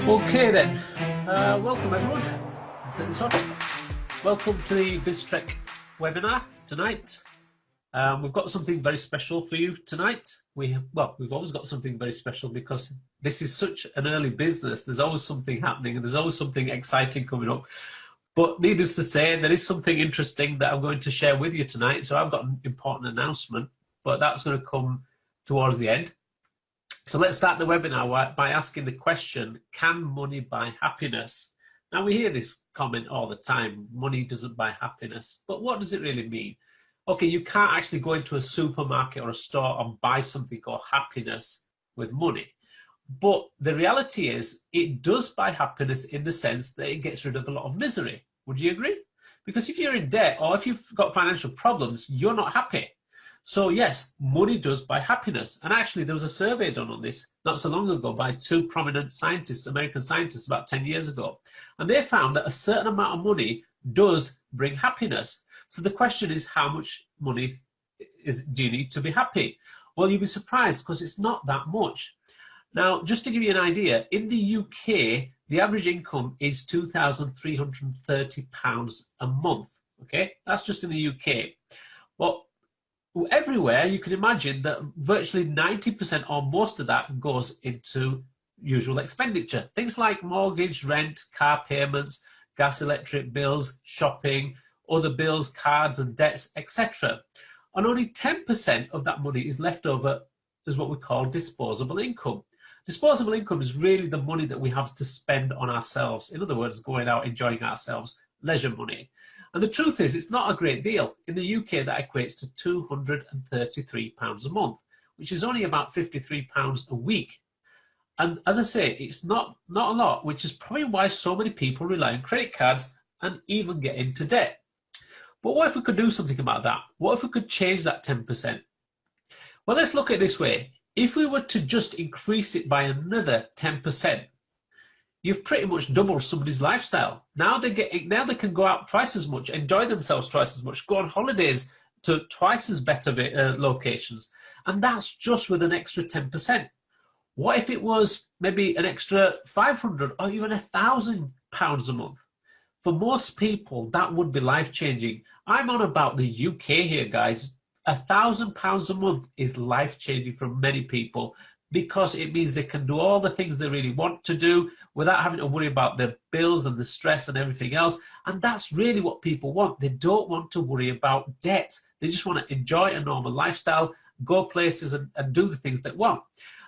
Okay then, welcome everyone to this one. Welcome to the Bizztrek webinar tonight. We've got something very special for you tonight. We've always got something very special because this is such an early business. There's always something happening and there's always something exciting coming up. But needless to say, there is something interesting that I'm going to share with you tonight. So I've got an important announcement, but that's going to come towards the end. So let's start the webinar by asking the question, can money buy happiness? Now we hear this comment all the time, money doesn't buy happiness, but what does it really mean? Okay, you can't actually go into a supermarket or a store and buy something called happiness with money. But the reality is it does buy happiness in the sense that it gets rid of a lot of misery. Would you agree? Because if you're in debt or if you've got financial problems, you're not happy. So yes, money does buy happiness. And actually there was a survey done on this not so long ago by two prominent scientists, American scientists, about 10 years ago. And they found that a certain amount of money does bring happiness. So the question is, how much money do you need to be happy? Well, you'll be surprised because it's not that much. Now, just to give you an idea, in the UK, the average income is £2,330 a month. Okay, that's just in the UK. Well, everywhere you can imagine that virtually 90% or most of that goes into usual expenditure. Things like mortgage, rent, car payments, gas, electric bills, shopping, other bills, cards and debts, etc. And only 10% of that money is left over as what we call disposable income. Disposable income is really the money that we have to spend on ourselves. In other words, going out, enjoying ourselves, leisure money. And the truth is, it's not a great deal. In the UK, that equates to £233 a month, which is only about £53 a week. And as I say, it's not a lot, which is probably why so many people rely on credit cards and even get into debt. But what if we could do something about that? What if we could change that 10%? Well, let's look at it this way. If we were to just increase it by another 10%, you've pretty much doubled somebody's lifestyle. Now they can go out twice as much, enjoy themselves twice as much, go on holidays to twice as better locations. And that's just with an extra 10%. What if it was maybe an extra £500 or even £1,000 a month? For most people, that would be life-changing. I'm on about the UK here, guys. £1,000 a month is life-changing for many people, because it means they can do all the things they really want to do without having to worry about their bills and the stress and everything else. And that's really what people want. They don't want to worry about debts. They just want to enjoy a normal lifestyle, go places and do the things they want.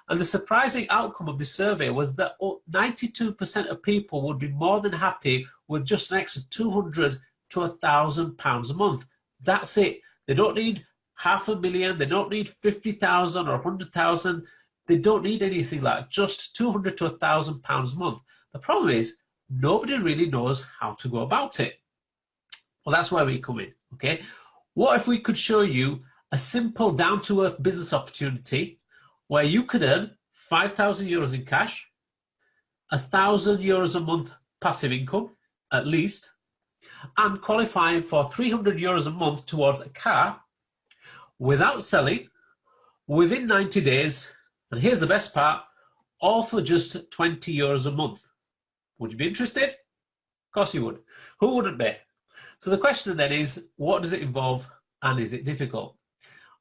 And the surprising outcome of this survey was that 92% of people would be more than happy with just an extra £200 to £1,000 a month. That's it. They don't need $500,000. They don't need 50,000 or 100,000. They don't need anything like that, just £200 to £1,000 a month. The problem is, nobody really knows how to go about it. Well, that's where we come in, okay? What if we could show you a simple, down-to-earth business opportunity where you could earn €5,000 in cash, €1,000 a month passive income, at least, and qualify for €300 a month towards a car without selling, within 90 days, and here's the best part, all for just €20 a month. Would you be interested? Of course you would. Who wouldn't be? So the question then is, what does it involve and is it difficult?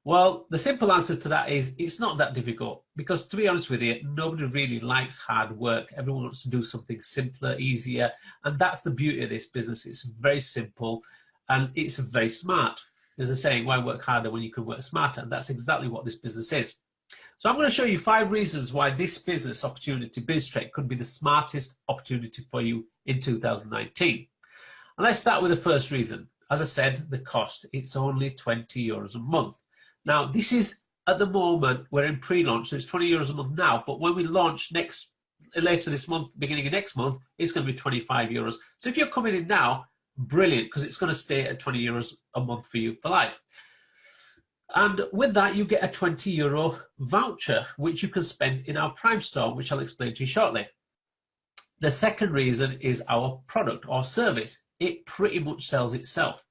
Well, the simple answer to that is it's not that difficult, because to be honest with you, nobody really likes hard work. Everyone wants to do something simpler, easier, and that's the beauty of this business. It's very simple and it's very smart. There's a saying, why work harder when you can work smarter? And that's exactly what this business is. So I'm going to show you 5 reasons why this business opportunity, Bizztrek, could be the smartest opportunity for you in 2019. And let's start with the first reason. As I said, the cost. It's only €20 a month. Now, this is, at the moment, we're in pre-launch, so it's €20 a month now, but when we launch later this month, beginning of next month, it's going to be €25. So if you're coming in now, brilliant, because it's going to stay at €20 a month for you for life. And with that, you get a €20 voucher, which you can spend in our Prime store, which I'll explain to you shortly. The second reason is our product or service. It pretty much sells itself.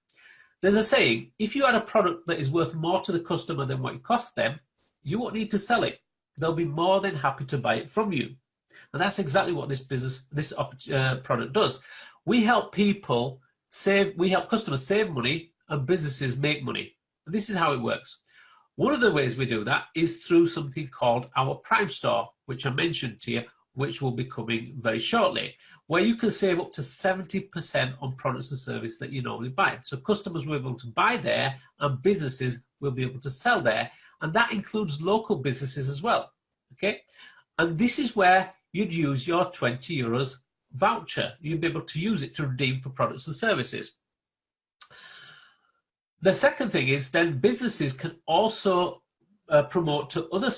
There's a saying, if you had a product that is worth more to the customer than what it costs them, you won't need to sell it. They'll be more than happy to buy it from you. And that's exactly what this product does. We help people save, we help customers save money and businesses make money. And this is how it works. One of the ways we do that is through something called our Prime Store, which I mentioned to you, which will be coming very shortly, where you can save up to 70% on products and services that you normally buy. So customers will be able to buy there and businesses will be able to sell there. And that includes local businesses as well, okay? And this is where you'd use your €20 voucher. You'd be able to use it to redeem for products and services. The second thing is then businesses can also promote to other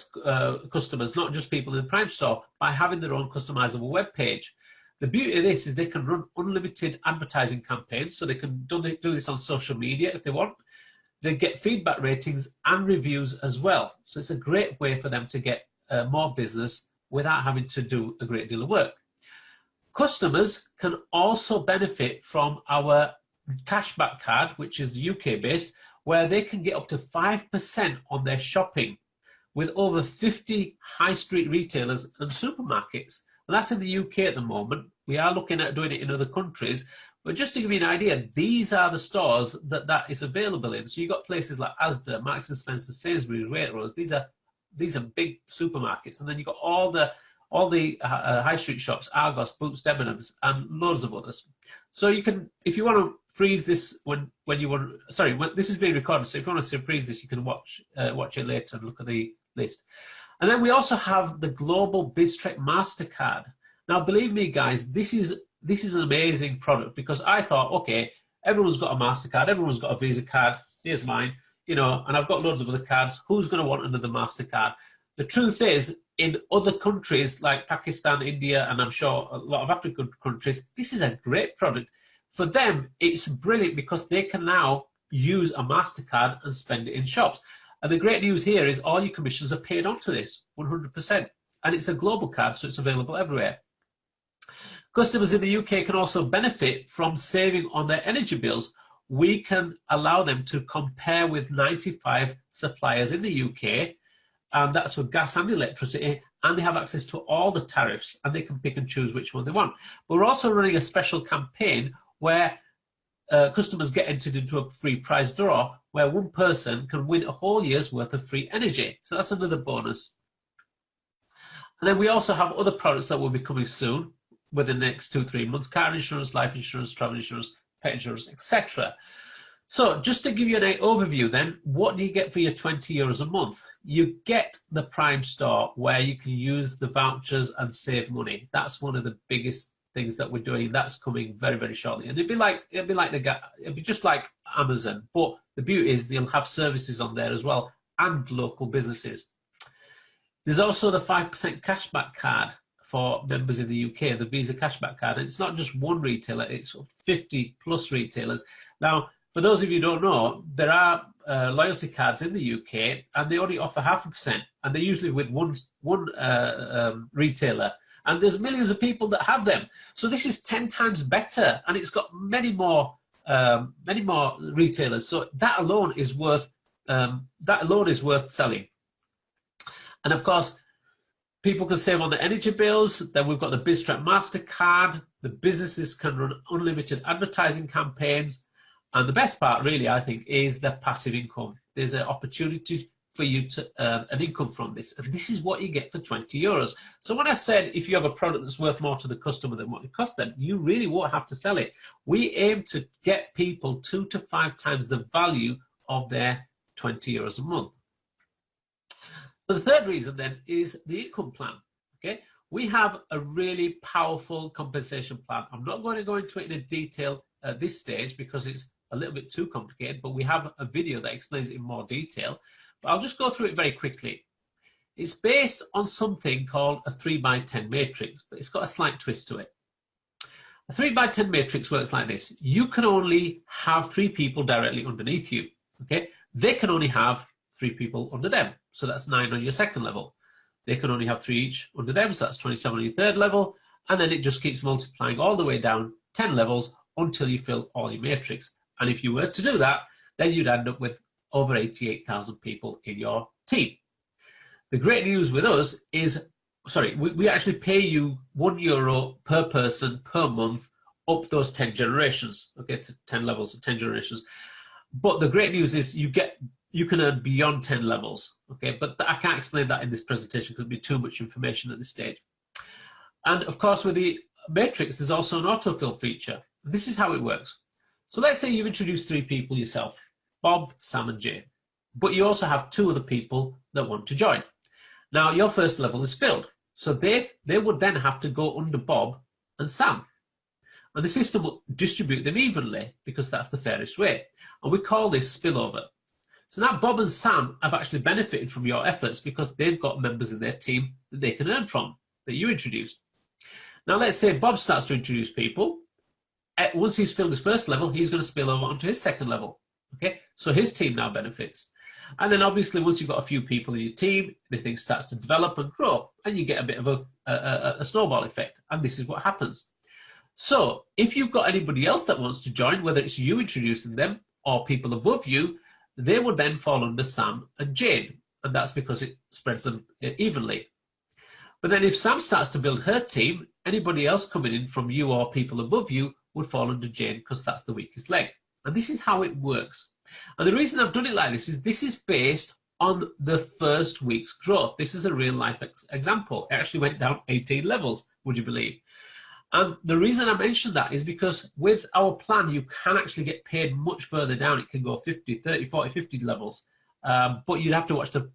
customers, not just people in the Prime Store, by having their own customizable web page. The beauty of this is they can run unlimited advertising campaigns, so they can do this on social media if they want. They get feedback ratings and reviews as well. So it's a great way for them to get more business without having to do a great deal of work. Customers can also benefit from our cashback card, which is UK based, where they can get up to 5% on their shopping with over 50 high street retailers and supermarkets. And that's in the UK at the moment. We are looking at doing it in other countries. But just to give you an idea, these are the stores that is available in. So you've got places like Asda, Marks and Spencer, Sainsbury's, Waitrose. These are big supermarkets. And then you've got all the high street shops, Argos, Boots, Debenhams, and loads of others. So you can, if you want to freeze this when you want, sorry, this is being recorded, so if you want to freeze this, you can watch it later and look at the list. And then we also have the global Bizztrek MasterCard. Now, believe me, guys, this is an amazing product, because I thought, okay, everyone's got a MasterCard, everyone's got a Visa card, here's mine, you know, and I've got loads of other cards. Who's going to want another MasterCard? The truth is, in other countries like Pakistan, India, and I'm sure a lot of African countries, this is a great product. For them, it's brilliant because they can now use a MasterCard and spend it in shops. And the great news here is all your commissions are paid onto this, 100%. And it's a global card, so it's available everywhere. Customers in the UK can also benefit from saving on their energy bills. We can allow them to compare with 95 suppliers in the UK, and that's for gas and electricity, and they have access to all the tariffs, and they can pick and choose which one they want. But we're also running a special campaign where customers get entered into a free prize draw, where one person can win a whole year's worth of free energy. So that's another bonus. And then we also have other products that will be coming soon, within the next 2-3 months: car insurance, life insurance, travel insurance, pet insurance, etc. So just to give you an overview then, what do you get for your €20 a month? You get the Prime Store, where you can use the vouchers and save money. That's one of the biggest things that we're doing. That's coming very, very shortly. And it'd be just like Amazon, but the beauty is they'll have services on there as well, and local businesses. There's also the 5% cashback card for members in the UK, the Visa cashback card. And it's not just one retailer, it's 50 plus retailers. Now, for those of you who don't know, there are loyalty cards in the UK, and they only offer 0.5%, and they're usually with one retailer. And there's millions of people that have them. So this is 10 times better, and it's got many more retailers. So that alone is worth selling. And of course, people can save on the energy bills. Then we've got the Bizztrek MasterCard. The businesses can run unlimited advertising campaigns. And the best part, really, I think, is the passive income. There's an opportunity for you to earn an income from this. And this is what you get for €20. So when I said if you have a product that's worth more to the customer than what it costs them, you really won't have to sell it. We aim to get people 2 to 5 times the value of their €20 a month. So the third reason then is the income plan. Okay, we have a really powerful compensation plan. I'm not going to go into it in detail at this stage because it's a little bit too complicated, but we have a video that explains it in more detail. But I'll just go through it very quickly. It's based on something called a 3x10 matrix, but it's got a slight twist to it. A 3x10 matrix works like this. You can only have 3 people directly underneath you. Okay, they can only have 3 people under them. So that's 9 on your second level. They can only have 3 each under them, so that's 27 on your third level. And then it just keeps multiplying all the way down 10 levels until you fill all your matrix. And if you were to do that, then you'd end up with over 88,000 people in your team. The great news with us is sorry, we actually pay you €1 per person per month up those 10 generations, okay, 10 levels, 10 generations. But the great news is you can earn beyond 10 levels, okay? But I can't explain that in this presentation because it'd be too much information at this stage. And of course, with the matrix, there's also an autofill feature. This is how it works. So let's say you've introduced 3 people yourself, Bob, Sam, and Jane. But you also have 2 other people that want to join. Now, your first level is filled. So they would then have to go under Bob and Sam. And the system will distribute them evenly because that's the fairest way. And we call this spillover. So now Bob and Sam have actually benefited from your efforts because they've got members in their team that they can earn from, that you introduced. Now let's say Bob starts to introduce people. Once he's filled his first level, he's going to spill over onto his second level. Okay, so his team now benefits. And then obviously once you've got a few people in your team, the thing starts to develop and grow, and you get a bit of a snowball effect. And this is what happens. So if you've got anybody else that wants to join, whether it's you introducing them or people above you, they would then fall under Sam and Jane. And that's because it spreads them evenly. But then if Sam starts to build her team, anybody else coming in from you or people above you would fall under Jane because that's the weakest leg. And this is how it works. And the reason I've done it like this is based on the first week's growth. This is a real life example. It actually went down 18 levels, would you believe? And the reason I mentioned that is because with our plan, you can actually get paid much further down. It can go 50, 30, 40, 50 levels. But you'd have to watch the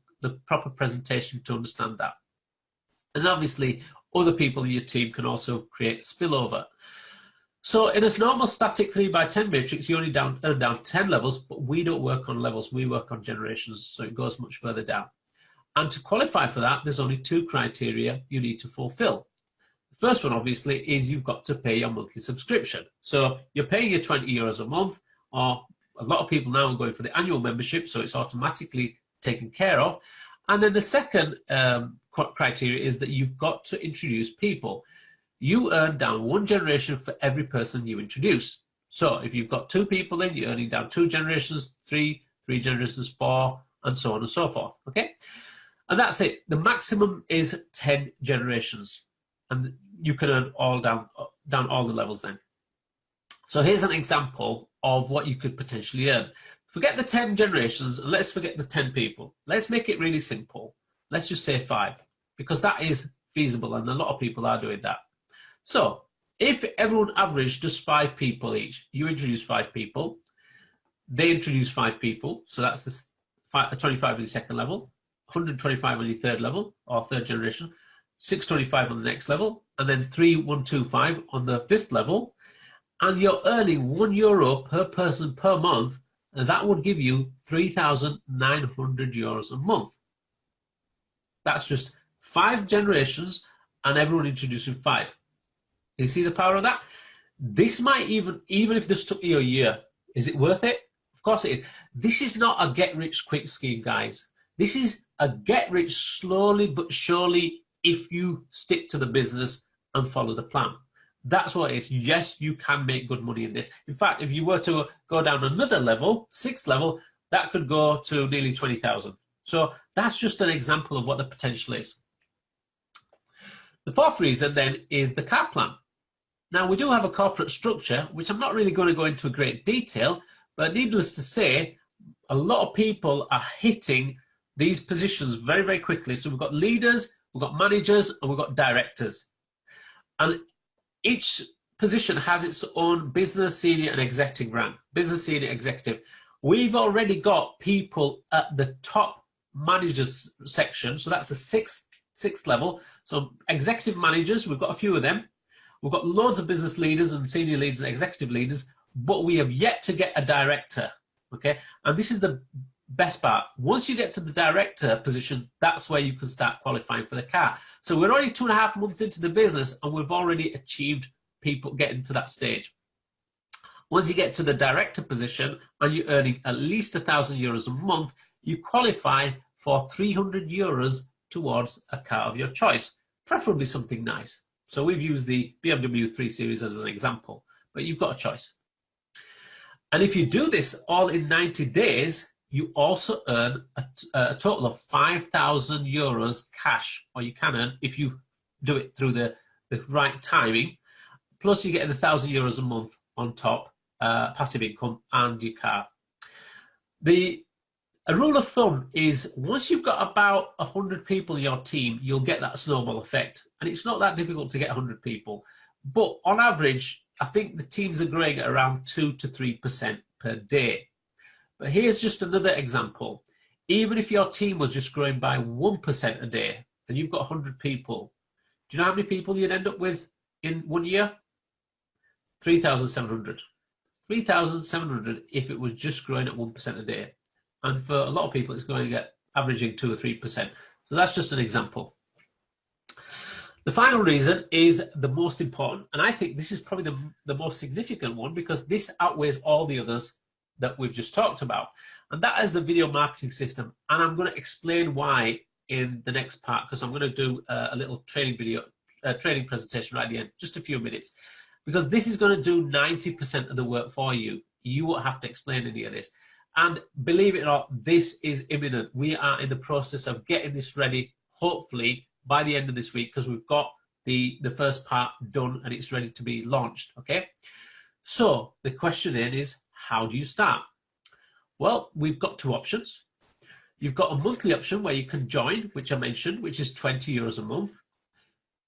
proper presentation to understand that. And obviously, other people in your team can also create spillover. So in a normal static 3x10 matrix, you only earn down 10 levels, but we don't work on levels. We work on generations, so it goes much further down. And to qualify for that, there's only 2 criteria you need to fulfill. First one, obviously, is you've got to pay your monthly subscription. So you're paying your €20 a month, or a lot of people now are going for the annual membership, so it's automatically taken care of. And then the second criteria is that you've got to introduce people. You earn down 1 generation for every person you introduce. So if you've got 2 people in, you're earning down 2 generations, 3 generations, 4, and so on and so forth, okay? And that's it. The maximum is 10 generations. And you can earn all down all the levels then. So here's an example of what you could potentially earn. Forget the 10 generations, and let's forget the 10 people. Let's make it really simple. Let's just say 5, because that is feasible, and a lot of people are doing that. So if everyone averaged just 5 people each, you introduce 5 people, they introduce 5 people, so that's the 25 on your second level, 125 on your third level, or third generation, 625 on the next level, and then 3125 on the 5th level, and you're earning €1 per person per month, and that would give you €3,900 a month. That's just 5 generations and everyone introducing 5. You see the power of that? This might even if this took you a year, is it worth it? Of course it is. This is not a get-rich-quick scheme, guys. This is a get-rich slowly but surely if you stick to the business and follow the plan. That's what it is. Yes, you can make good money in this. In fact, if you were to go down another level, 6th level, that could go to nearly 20,000. So that's just an example of what the potential is. The 4th reason then is the car plan. Now, we do have a corporate structure, which I'm not really going to go into a great detail, but needless to say, a lot of people are hitting these positions very, very quickly. So we've got leaders, we've got managers, and we've got directors. And each position has its own business, senior, and executive rank. Business, senior, executive. We've already got people at the top managers section. So that's the sixth level. So executive managers, we've got a few of them. We've got loads of business leaders and senior leaders and executive leaders, but we have yet to get a director, okay? And this is the best part. Once you get to the director position, that's where you can start qualifying for the car. So we're only 2.5 months into the business and we've already achieved people getting to that stage. Once you get to the director position and you're earning at least €1,000 a month, you qualify for €300 towards a car of your choice, preferably something nice. So we've used the BMW 3 Series as an example, but you've got a choice. And if you do this all in 90 days, you also earn a total of €5,000 cash, or you can earn if you do it through the right timing. Plus, you get €1,000 a month on top, passive income, and your car. A rule of thumb is once you've got about 100 people in your team, you'll get that snowball effect. And it's not that difficult to get 100 people. But on average, I think the teams are growing at around 2 to 3% per day. But here's just another example. Even if your team was just growing by 1% a day and you've got 100 people, do you know how many people you'd end up with in 1 year? 3,700. 3,700 if it was just growing at 1% a day. And for a lot of people, it's going at averaging 2 or 3%. So that's just an example. The final reason is the most important, and I think this is probably the most significant one because this outweighs all the others that we've just talked about. And that is the video marketing system. And I'm going to explain why in the next part, because I'm going to do a little training video, training presentation right at the end, just a few minutes, because this is going to do 90% of the work for you. You won't have to explain any of this. And believe it or not, this is imminent. We are in the process of getting this ready, hopefully by the end of this week, because we've got the first part done and it's ready to be launched, okay? So the question then is, how do you start? Well, we've got two options. You've got a monthly option where you can join, which I mentioned, which is €20 a month.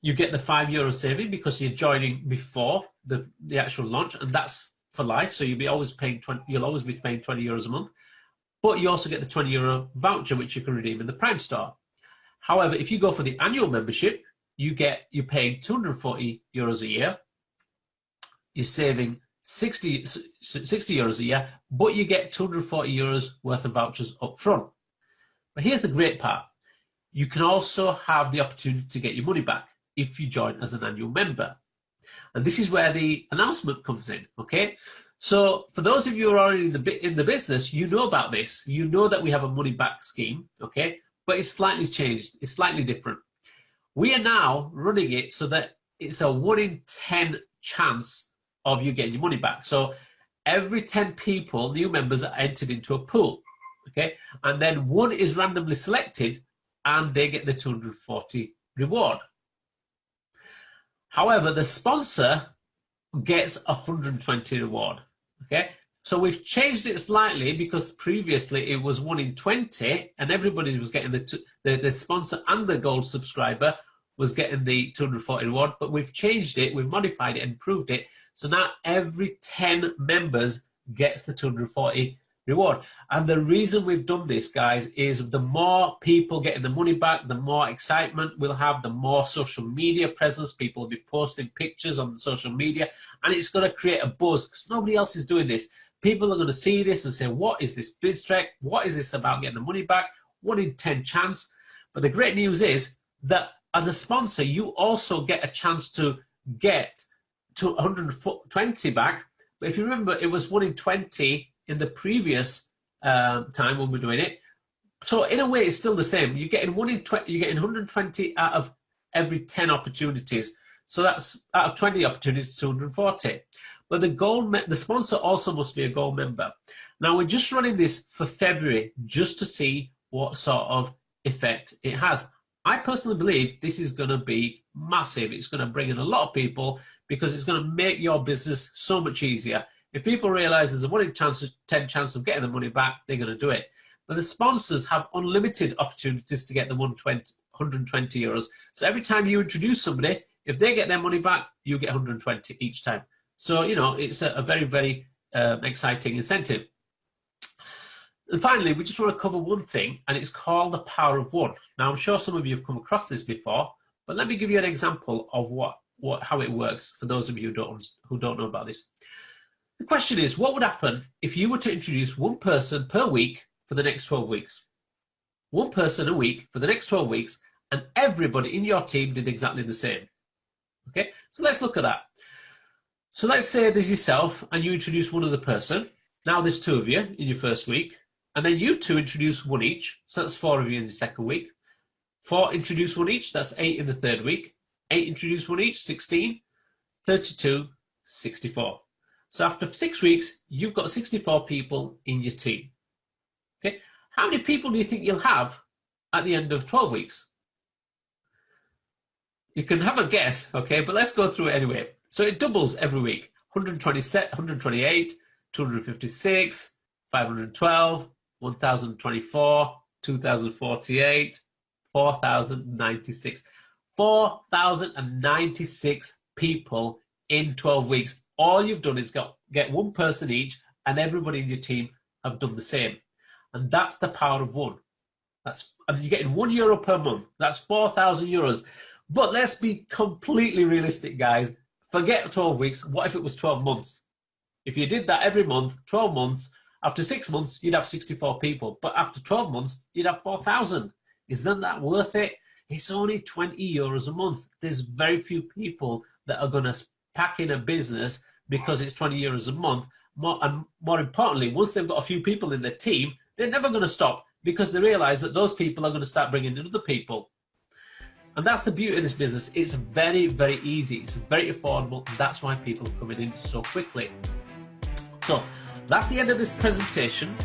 You get the €5 saving because you're joining before the actual launch, and that's for life. So you'll always be paying €20 a month. But you also get the €20 voucher, which you can redeem in the Prime Store. However, if you go for the annual membership, you're paying €240 a year. You're saving €60 a year, but you get €240 worth of vouchers up front. But here's the great part. You can also have the opportunity to get your money back if you join as an annual member. And this is where the announcement comes in, okay? So for those of you who are already in the business, you know about this. You know that we have a money back scheme, okay? But it's slightly changed. It's slightly different. We are now running it so that it's a 1 in 10 chance of you getting your money back. So every 10 people, new members, are entered into a pool, okay? And then one is randomly selected and they get the 240 reward. However, the sponsor gets 120 reward, okay? So we've changed it slightly because previously it was 1 in 20 and everybody was getting the sponsor and the gold subscriber was getting the 240 reward, but we've changed it, we've modified it and improved it. So now every 10 members gets the 240 reward. And the reason we've done this, guys, is the more people getting the money back, the more excitement we'll have, the more social media presence. People will be posting pictures on social media, and it's going to create a buzz because nobody else is doing this. People are going to see this and say, what is this Bizztrek? What is this about getting the money back? 1 in 10 chance. But the great news is that as a sponsor, you also get a chance to get to 120 back. But if you remember, it was 1 in 20 in the previous time when we're doing it. So in a way, it's still the same. You're getting 1 in 20, you're getting 120 out of every 10 opportunities. So that's out of 20 opportunities, 240. But the sponsor also must be a gold member. Now we're just running this for February just to see what sort of effect it has. I personally believe this is going to be massive. It's going to bring in a lot of people because it's going to make your business so much easier. If people realize there's a 1 in 10 chance of getting the money back, they're going to do it. But the sponsors have unlimited opportunities to get the 120 euros. So every time you introduce somebody, if they get their money back, you get 120 each time. So, you know, it's a very, very exciting incentive. And finally, we just want to cover one thing, and it's called the power of one. Now, I'm sure some of you have come across this before, but let me give you an example of how it works for those of you who don't know about this. The question is, what would happen if you were to introduce one person per week for the next 12 weeks? One person a week for the next 12 weeks, and everybody in your team did exactly the same. Okay, so let's look at that. So let's say there's yourself, and you introduce one other person. Now there's 2 of you in your first week, and then you 2 introduce 1 each. So that's 4 of you in the second week. 4 introduce 1 each. That's 8 in the third week. 8 introduce 1 each. 16. 32. 64. So after 6 weeks, you've got 64 people in your team. Okay, how many people do you think you'll have at the end of 12 weeks? You can have a guess, okay, but let's go through it anyway. So it doubles every week. 128, 256, 512, 1024, 2048, 4096. 4,096 people in 12 weeks. All you've done is get one person each, and everybody in your team have done the same. And that's the power of one. And you're getting €1 per month. That's 4,000 euros. But let's be completely realistic, guys. Forget 12 weeks. What if it was 12 months? If you did that every month, 12 months, after 6 months, you'd have 64 people. But after 12 months, you'd have 4,000. Isn't that worth it? It's only €20 a month. There's very few people that are going to pack in a business because it's €20 a month. And more importantly, once they've got a few people in their team, they're never going to stop because they realize that those people are going to start bringing in other people. And that's the beauty of this business. It's very, very easy. It's very affordable. And that's why people are coming in so quickly. So that's the end of this presentation.